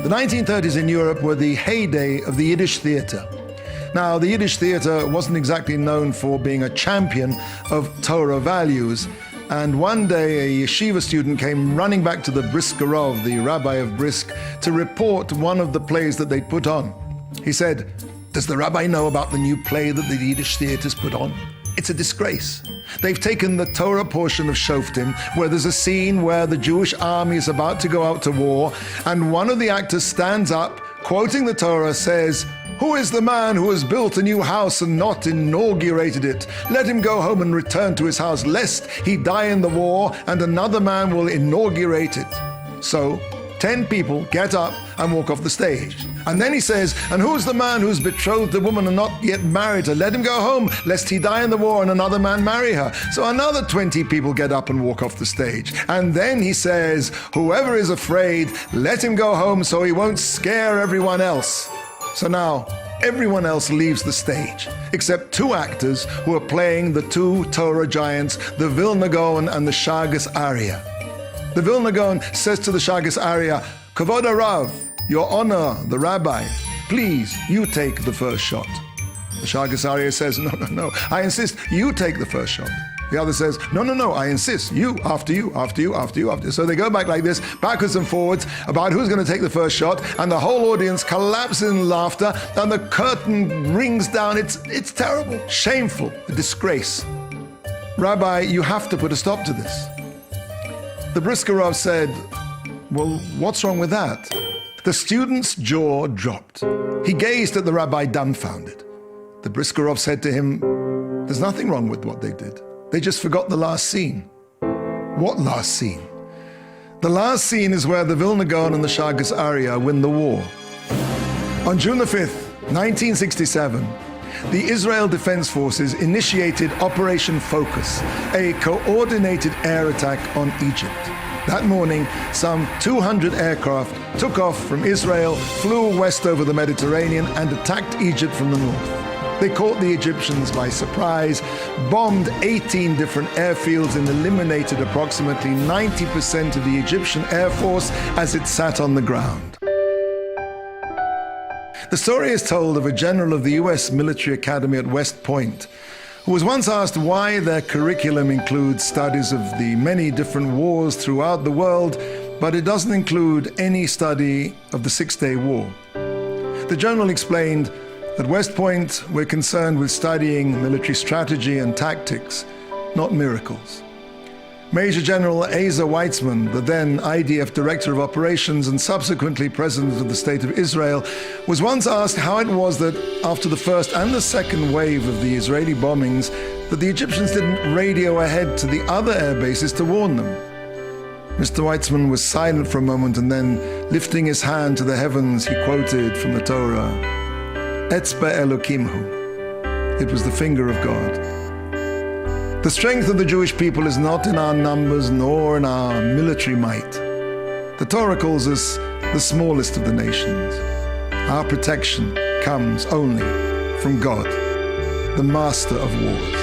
The 1930s in Europe were the heyday of the Yiddish theater. Now, the Yiddish theater wasn't exactly known for being a champion of Torah values, and one day a yeshiva student came running back to the Briskerov, the rabbi of Brisk, to report one of the plays that they'd put on. He said, "Does the rabbi know about the new play that the Yiddish theater's put on? It's a disgrace. They've taken the Torah portion of Shoftim, where there's a scene where the Jewish army is about to go out to war, and one of the actors stands up, quoting the Torah, says, 'Who is the man who has built a new house and not inaugurated it? Let him go home and return to his house, lest he die in the war, and another man will inaugurate it.' So 10 people get up and walk off the stage. And then he says, 'And who's the man who's betrothed a woman and not yet married her? Let him go home, lest he die in the war and another man marry her.' So another 20 people get up and walk off the stage. And then he says, 'Whoever is afraid, let him go home so he won't scare everyone else.' So now, everyone else leaves the stage, except 2 actors who are playing the 2 Torah giants, the Vilna Gaon and the Shagas Arya. The Vilna Gaon says to the Shagas Arya, 'Kavod Harav, Your Honor, the Rabbi, please, you take the first shot.' The Shagas Arya says, 'No, I insist, you take the first shot.' The other says, no, I insist, you, after you, after you, after you, after you. So they go back like this, backwards and forwards, about who's going to take the first shot, and the whole audience collapses in laughter, and the curtain rings down. It's terrible, shameful, a disgrace. 'Rabbi, you have to put a stop to this.' The Briskerov said, 'Well, what's wrong with that?' The student's jaw dropped. He gazed at the rabbi dumbfounded. The Briskerov said to him, 'There's nothing wrong with what they did. They just forgot the last scene.' 'What last scene?' 'The last scene is where the Vilna Gaon and the Shagas Arya win the war. On June the 5th, 1967, the Israel Defense Forces initiated Operation Focus, a coordinated air attack on Egypt. That morning, some 200 aircraft took off from Israel, flew west over the Mediterranean, and attacked Egypt from the north. They caught the Egyptians by surprise, bombed 18 different airfields, and eliminated approximately 90% of the Egyptian Air Force as it sat on the ground. The story is told of a general of the U.S. military academy at West Point, who was once asked why their curriculum includes studies of the many different wars throughout the world, but it doesn't include any study of the Six-Day War. The general explained, "At West Point, we're concerned with studying military strategy and tactics, not miracles." Major General Asa Weitzman, the then IDF Director of Operations and subsequently President of the State of Israel, was once asked how it was that after the first and the second wave of the Israeli bombings, that the Egyptians didn't radio ahead to the other air bases to warn them. Mr. Weitzman was silent for a moment, and then, lifting his hand to the heavens, he quoted from the Torah, "Etzba Elokimhu." It was the finger of God. The strength of the Jewish people is not in our numbers nor in our military might. The Torah calls us the smallest of the nations. Our protection comes only from God, the master of wars.